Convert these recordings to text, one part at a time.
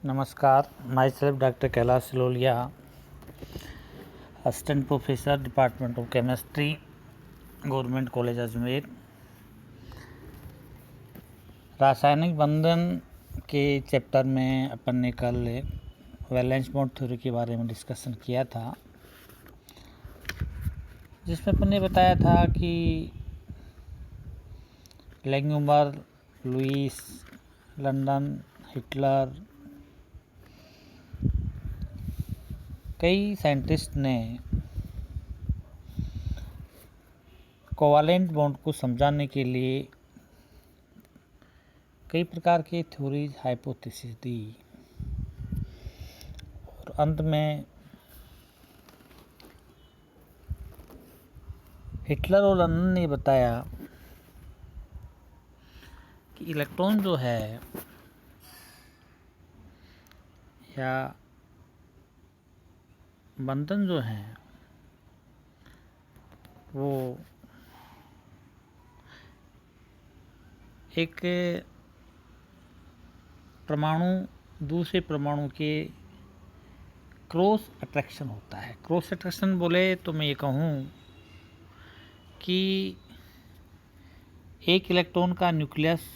नमस्कार, my self doctor Kailash Silolia, assistant professor department of chemistry, government college Ajmer. रासायनिक बंधन के चैप्टर में अपन ने कल वैलेंस बॉन्ड थ्योरी के बारे में डिस्कशन किया था, जिसमें अपन ने बताया था कि लैंगमुर, लुईस, लंदन, हिटलर, कई साइंटिस्ट ने कोवालेंट बॉन्ड को समझाने के लिए कई प्रकार की थ्योरीज, हाइपोथेसिस दी और अंत में हिटलर और लंदन ने बताया कि इलेक्ट्रॉन जो है या बंधन जो है वो एक परमाणु दूसरे परमाणु के क्रॉस अट्रैक्शन होता है। क्रॉस अट्रैक्शन बोले तो मैं ये कहूँ कि एक इलेक्ट्रॉन का न्यूक्लियस,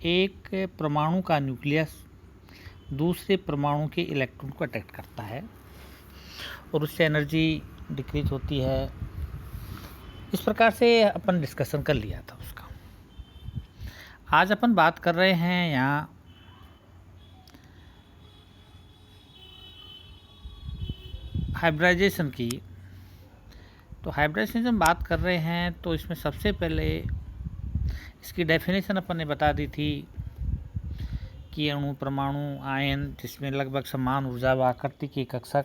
एक परमाणु का न्यूक्लियस दूसरे परमाणु के इलेक्ट्रॉन को अट्रैक्ट करता है और उससे एनर्जी डिक्रीज होती है। इस प्रकार से अपन डिस्कशन कर लिया था उसका। आज अपन बात कर रहे हैं यहाँ हाइब्रिडाइजेशन की। तो हाइब्रिडाइजेशन बात कर रहे हैं तो इसमें सबसे पहले इसकी डेफिनेशन अपन ने बता दी थी कि अणु, परमाणु, आयन जिसमें लगभग समान ऊर्जा व आकृति के कक्षक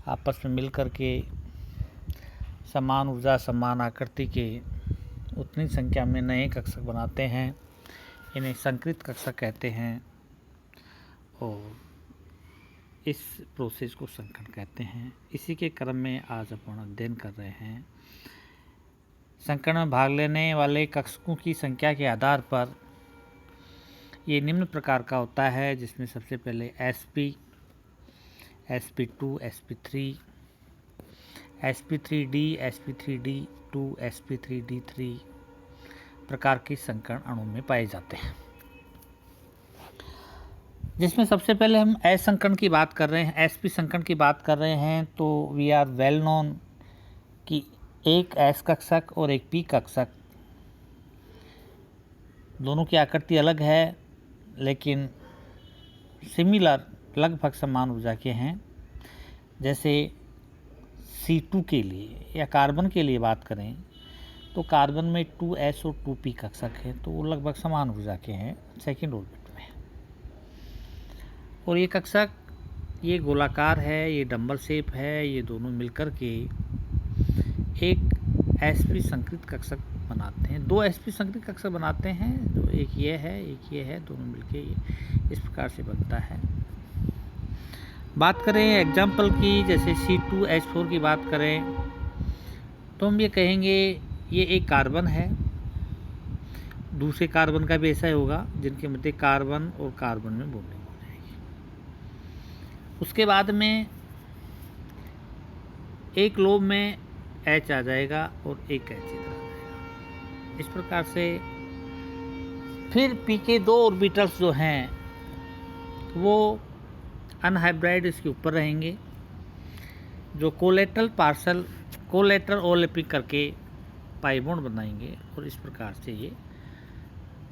आपस में मिलकर के समान ऊर्जा, समान आकृति के उतनी संख्या में नए कक्षक बनाते हैं, इन्हें संकृत कक्षक कहते हैं और इस प्रोसेस को संकरण कहते हैं। इसी के क्रम में आज अपन अध्ययन कर रहे हैं। संकरण में भाग लेने वाले कक्षकों की संख्या के आधार पर ये निम्न प्रकार का होता है, जिसमें सबसे पहले sp, sp2, sp3, sp3d, sp3d2, sp3d3 प्रकार के संकरण अणु में पाए जाते हैं। जिसमें सबसे पहले हम एस संकरण की बात कर रहे हैं, sp संकरण की बात कर रहे हैं तो वी आर वेल नोन कि एक एस कक्षक और एक पी कक्षक, दोनों की आकृति अलग है लेकिन सिमिलर, लगभग समान ऊर्जा के हैं। जैसे C2 के लिए या कार्बन के लिए बात करें तो कार्बन में 2s और 2p कक्षक हैं, तो वो लगभग समान ऊर्जा के हैं सेकेंड ऑर्बिट में। और ये कक्षक, ये गोलाकार है, ये डंबल शेप है, ये दोनों मिलकर के एक sp संकृत कक्षक बनाते हैं। दो sp संकृत कक्षक बनाते हैं, जो एक ये है, दोनों मिलके ये इस प्रकार से बनता है। बात करें एग्जाम्पल की, जैसे C2H4 की बात करें तो हम ये कहेंगे ये एक कार्बन है, दूसरे कार्बन का भी ऐसा ही होगा, जिनके मध्य कार्बन और कार्बन में बॉन्डिंग हो जाएगी। उसके बाद में एक लोब में H आ जाएगा और एक H इधर आ जाएगा। इस प्रकार से फिर P के दो ऑर्बिटल्स जो हैं वो अनहाइब्राइड इसके ऊपर रहेंगे, जो कोलेटरल ओवरलैपिंग करके पाई बॉन्ड बनाएंगे और इस प्रकार से ये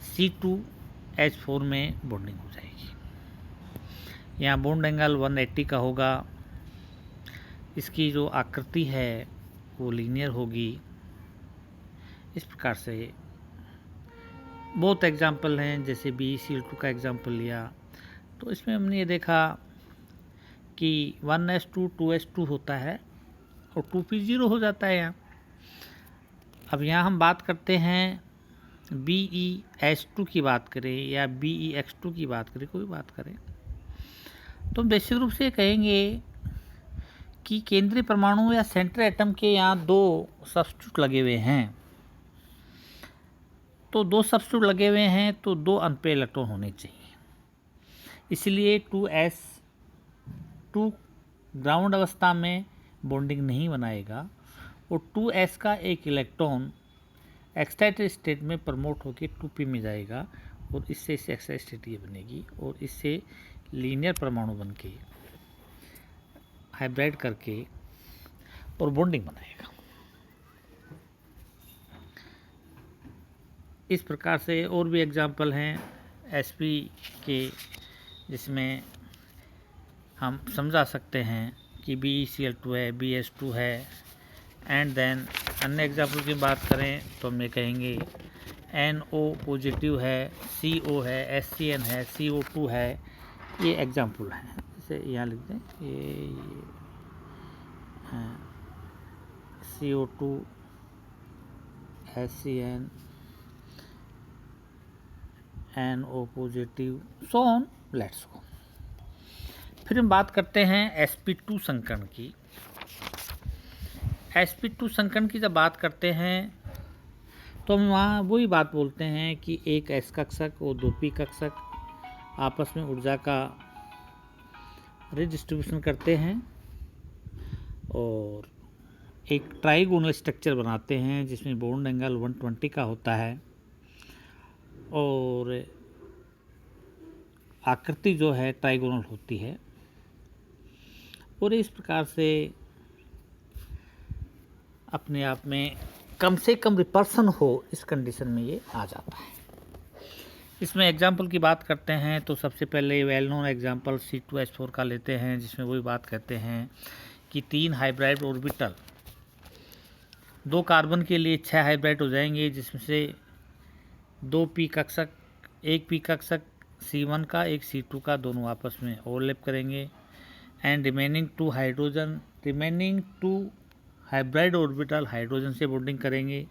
C2H4 में बॉन्डिंग हो जाएगी। यहाँ बॉन्ड एंगल 180 का होगा। इसकी जो आकृति है वो लीनियर होगी। इस प्रकार से बहुत एग्जाम्पल हैं, जैसे BeCl2 का एग्जाम्पल लिया तो इसमें हमने ये देखा कि 1s2 2s2 होता है और 2p0 हो जाता है यहाँ। अब यहाँ हम बात करते हैं BeH2 की बात करें या BeX2 की बात करें, कोई बात करें तो निश्चित रूप से कहेंगे कि केंद्रीय परमाणु या सेंट्रल एटम के यहाँ दो सब्स्टिट्यूट लगे हुए हैं। तो दो सब्स्टिट्यूट लगे हुए हैं तो दो अनपेयर इलेक्ट्रॉन होने चाहिए। इसलिए 2 ग्राउंड अवस्था में बॉन्डिंग नहीं बनाएगा और 2s का एक इलेक्ट्रॉन एक्साइटेड स्टेट में प्रमोट होकर 2p में जाएगा और इससे एक्साइटेड स्टेट ये बनेगी और इससे लीनियर परमाणु बन के हाइब्रिड करके और बॉन्डिंग बनाएगा। इस प्रकार से और भी एग्जाम्पल हैं sp के, जिसमें हम समझा सकते हैं कि BeCl2 है, BH2 है। एंड देन अन्य एग्जाम्पल की बात करें तो हम ये कहेंगे NO पॉजिटिव है, CO है, SCN है, CO2 है। ये एग्जाम्पल हैं, जैसे यहाँ लिख दें ये CO2, SCN, NO positive, so on, let's go. फिर हम बात करते हैं sp2 संकरण की। sp2 संकरण की जब बात करते हैं तो हम वहाँ वही बात बोलते हैं कि एक s कक्षक और 2p कक्षक आपस में ऊर्जा का रिडिस्ट्रीब्यूशन करते हैं और एक ट्राइगोनल स्ट्रक्चर बनाते हैं जिसमें बॉन्ड एंगल 120 का होता है और आकृति जो है ट्राइगोनल होती है। और इस प्रकार से अपने आप में कम से कम रिपल्सन हो, इस कंडीशन में ये आ जाता है। इसमें एग्जाम्पल की बात करते हैं तो सबसे पहले वेल नोन एग्जाम्पल C2H4 का लेते हैं, जिसमें वही बात कहते हैं कि 3 हाइब्रिड ऑर्बिटल 2 कार्बन के लिए 6 हाइब्रिड हो जाएंगे, जिसमें से 2 p कक्षक, 1 p कक्षक C1 का, एक C2 का, दोनों आपस में ओवरलैप करेंगे। And remaining 2 hybrid orbital hydrogen से बॉन्डिंग करेंगे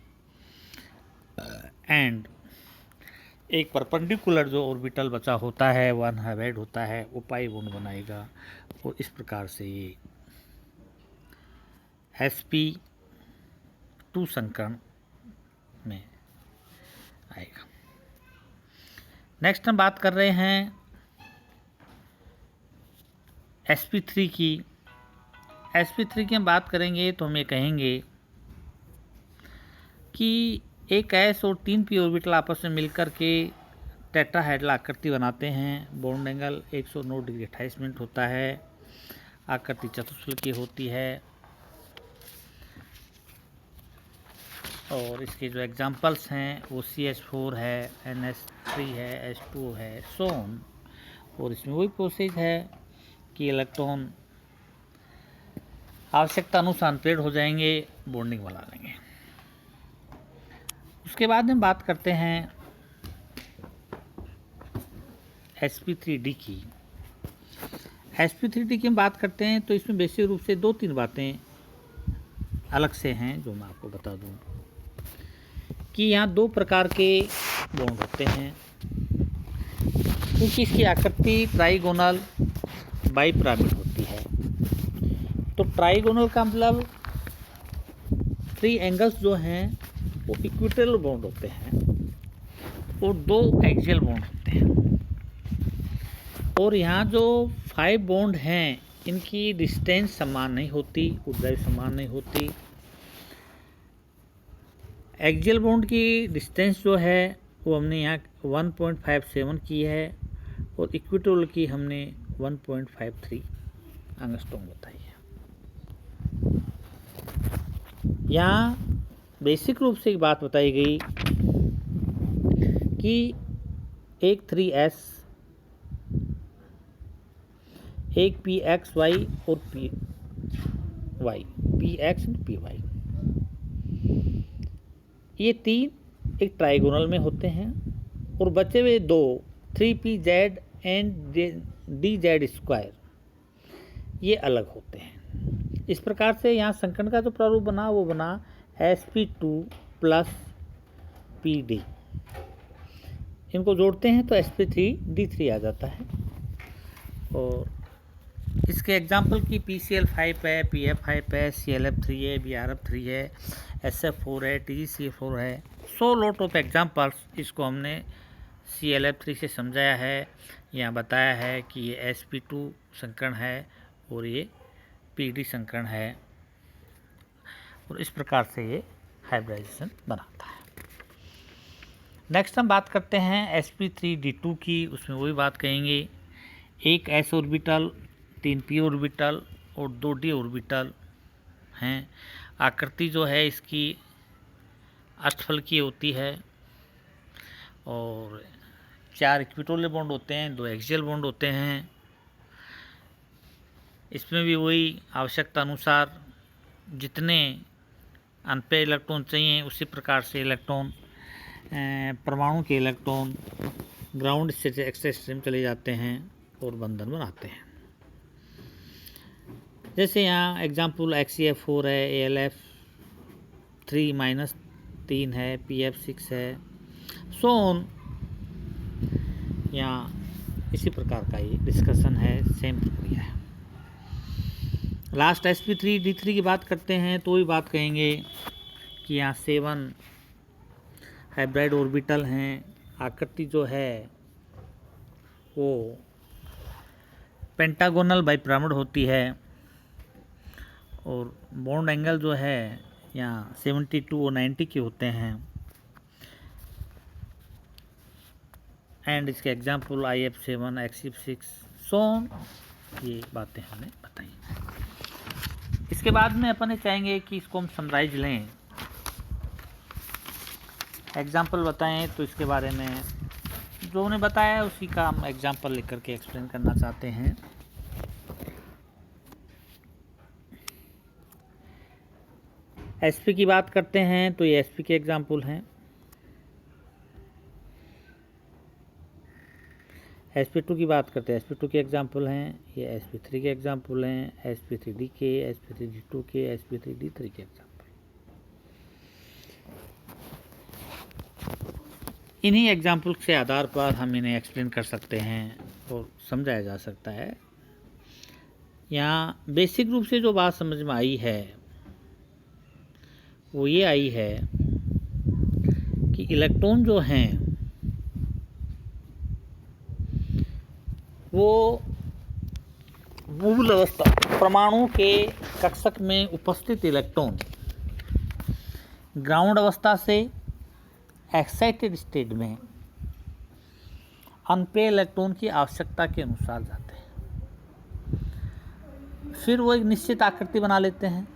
एंड एक परपेंडिकुलर जो ऑर्बिटल बचा होता है 1 हाइब्रिड होता है, वो पाई बॉन्ड बनाएगा और इस प्रकार से ये sp2 संकरण में आएगा। नेक्स्ट हम बात कर रहे हैं sp3 की। sp3 की हम बात करेंगे तो हम ये कहेंगे कि एक s और 3 p ऑर्बिटल आपस में मिलकर के टेट्राहेड्रल आकृति बनाते हैं। बॉन्ड एंगल 109 डिग्री 28 मिनट होता है। आकृति चतुष्फलक की होती है और इसके जो एग्जाम्पल्स हैं वो CH4 है, NH3 है, H2 है, सो ऑन। और इसमें वही प्रोसेस है कि इलेक्ट्रॉन आवश्यकता अनुसार अनपेयर्ड हो जाएंगे, बॉन्डिंग बना लेंगे। उसके बाद हम बात करते हैं sp3d की। sp3d की हम बात करते हैं तो इसमें बेसिक रूप से 2-3 बातें अलग से हैं जो मैं आपको बता दूं कि यहाँ 2 प्रकार के बॉन्ड होते हैं। क्योंकि इसकी आकृति ट्राइगोनल बाइपिरामिड होती है तो ट्राइगोनल का मतलब 3 एंगल्स जो हैं वो इक्विटोरियल बॉन्ड होते हैं और 2 एक्सियल बॉन्ड होते हैं। और यहाँ जो 5 बॉन्ड हैं इनकी डिस्टेंस समान नहीं होती, ऊर्जा समान नहीं होती। एक्सियल बॉन्ड की डिस्टेंस जो है वो हमने यहाँ 1.57 की है और इक्विटोरियल की हमने 1.53 एंगस्ट्रॉम बताई है। यहाँ बेसिक रूप से एक बात बताई गई कि एक 3s, एक pxy और py, px और py, ये 3 एक ट्राइगोनल में होते हैं और बचे हुए 2 3pz एंड dz स्क्वायर ये अलग होते हैं। इस प्रकार से यहाँ संकरण का जो प्रारूप बना वो बना sp2 प्लस pd। इनको जोड़ते हैं तो sp3d3 आ जाता है। और इसके एग्जाम्पल की PCl5 है, PF5 है, ClF3 है, BrF3 है, SF4 है, TgCl4 है। 100 लॉट ऑफ एग्जाम्पल्स इसको हमने ClF3 से समझाया है, यहाँ बताया है कि ये sp2 संकरण है और ये pd संकरण है, और इस प्रकार से ये हाइब्रिडाइजेशन बनाता है। नेक्स्ट हम बात करते हैं sp3d2 की। उसमें वही बात कहेंगे, एक s ऑर्बिटल, 3 p ऑर्बिटल और 2 d ऑर्बिटल हैं। आकृति जो है इसकी अष्टफलकीय होती है और 4 इक्विटोरियल बॉन्ड होते हैं, 2 एक्सियल बॉन्ड होते हैं। इसमें भी वही आवश्यकता अनुसार जितने अनपेयर इलेक्ट्रॉन चाहिए उसी प्रकार से इलेक्ट्रॉन, परमाणु के इलेक्ट्रॉन ग्राउंड से एक्सेस स्ट्रीम चले जाते हैं और बंधन बनाते हैं। जैसे यहाँ एग्जाम्पल XeF4 है, AlF3 - 3 है, PF6 है, सो ऑन। यहाँ इसी प्रकार का ये डिस्कशन है, सेम प्रक्रिया है। लास्ट sp3d3 की बात करते हैं तो वही बात कहेंगे कि यहाँ 7 हाइब्रिड ऑर्बिटल हैं। आकृति जो है वो पेंटागोनल बाइपिरामिड होती है और बॉन्ड एंगल जो है यहाँ 72 और 90 के होते हैं। एंड इसके एग्जाम्पल IF7, XeF6, सोन, ये बातें हमने बताई। इसके बाद में अपन चाहेंगे कि इसको हम समराइज लें, एग्जाम्पल बताएं, तो इसके बारे में जो उन्हें बताया है उसी का हम एग्जाम्पल लिख करके एक्सप्लेन करना चाहते हैं। sp की बात करते हैं तो ये sp के एग्जाम्पल हैं। sp2 की बात करते हैं, sp2 के एग्जाम्पल हैं। ये sp3 के एग्जाम्पल हैं, sp3d के, sp3d2 के, sp3d3 के एग्जाम्पल। इन्हीं एग्जाम्पल के आधार पर हम इन्हें एक्सप्लेन कर सकते हैं और समझाया जा सकता है। यहाँ बेसिक रूप से जो बात समझ में आई है वो ये आई है कि इलेक्ट्रॉन जो हैं वो मूल अवस्था परमाणु के कक्षक में उपस्थित इलेक्ट्रॉन ग्राउंड अवस्था से एक्साइटेड स्टेट में अनपेयर इलेक्ट्रॉन की आवश्यकता के अनुसार जाते हैं। फिर वो एक निश्चित आकृति बना लेते हैं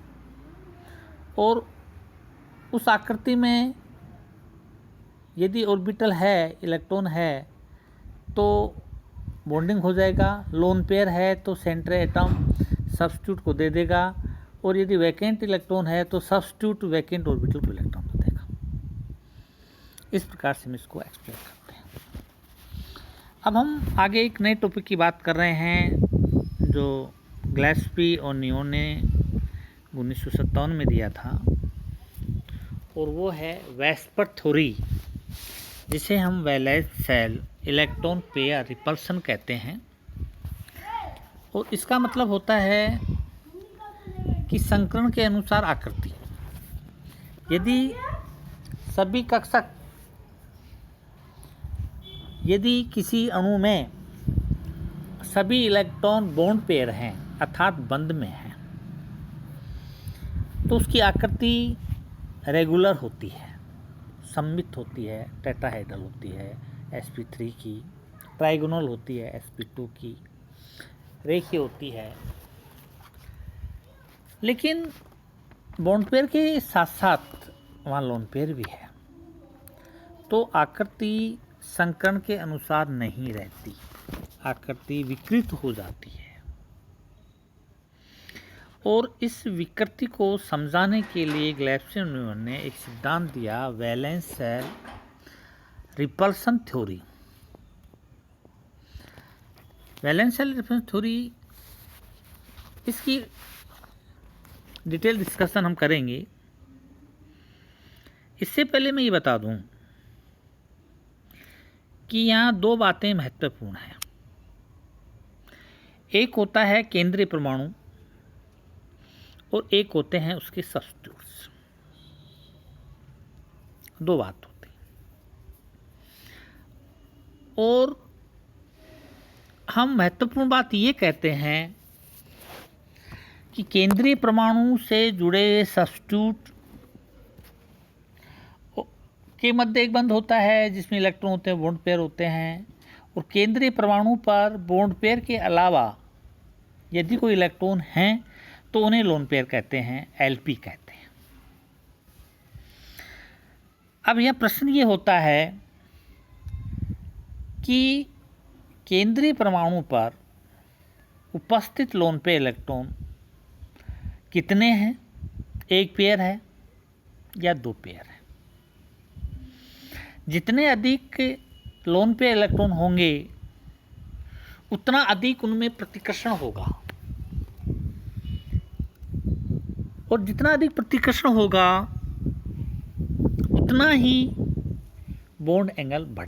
और उस आकृति में यदि ऑर्बिटल है, इलेक्ट्रॉन है, तो बॉन्डिंग हो जाएगा। लोन पेयर है तो सेंट्रल एटम सब्स्टिट्यूट को दे देगा, और यदि वैकेंट इलेक्ट्रॉन है तो सब्स्टिट्यूट वैकेंट ऑर्बिटल को इलेक्ट्रॉन को देगा। इस प्रकार से हम इसको एक्सप्लेन करते हैं। अब हम आगे एक नए टॉपिक की बात कर रहे हैं जो ग्लेस्पी और नियोन ने 1957 में दिया था, और वो है वेस्पर थ्योरी, जिसे हम valence shell electron pair repulsion कहते हैं। और इसका मतलब होता है कि संकरण के अनुसार आकृति, यदि सभी कक्षक, यदि किसी अणु में सभी इलेक्ट्रॉन बॉन्ड पेयर हैं अर्थात बंध में हैं, तो उसकी आकृति रेगुलर होती है, सममित होती है, टेट्राहेड्रल होती है sp3 की, ट्राइगोनल होती है sp2 की, रेखीय होती है। लेकिन बॉन्ड पेयर के साथ साथ वहाँ लोन पेयर भी है, तो आकृति संकरण के अनुसार नहीं रहती, आकृति विकृत हो जाती है। और इस विकृति को समझाने के लिए ग्लेप्सी और न्यूमैन ने एक सिद्धांत दिया, valence shell repulsion theory. Valence shell repulsion theory, इसकी डिटेल डिस्कशन हम करेंगे। इससे पहले मैं ये बता दूं कि यहाँ दो बातें महत्वपूर्ण हैं। एक होता है केंद्रीय परमाणु और एक होते हैं उसके सब्स्टिट्यूट्स। दो बात होती है। और हम महत्वपूर्ण बात ये कहते हैं कि केंद्रीय परमाणु से जुड़े सब्स्टिट्यूट के मध्य एक बंध होता है जिसमें इलेक्ट्रॉन होते हैं, बॉन्ड पेयर होते हैं, और केंद्रीय परमाणु पर बॉन्ड पेयर के अलावा यदि कोई इलेक्ट्रॉन हैं तो उन्हें लोन पेयर कहते हैं, एलपी कहते हैं। अब यह प्रश्न ये होता है कि केंद्रीय परमाणु पर उपस्थित लोन पेयर इलेक्ट्रॉन कितने हैं, एक पेयर है या दो पेयर है। जितने अधिक लोन पेयर इलेक्ट्रॉन होंगे उतना अधिक उनमें प्रतिकर्षण होगा, और जितना अधिक प्रतिकर्षण होगा उतना ही बॉन्ड एंगल बढ़ेगा।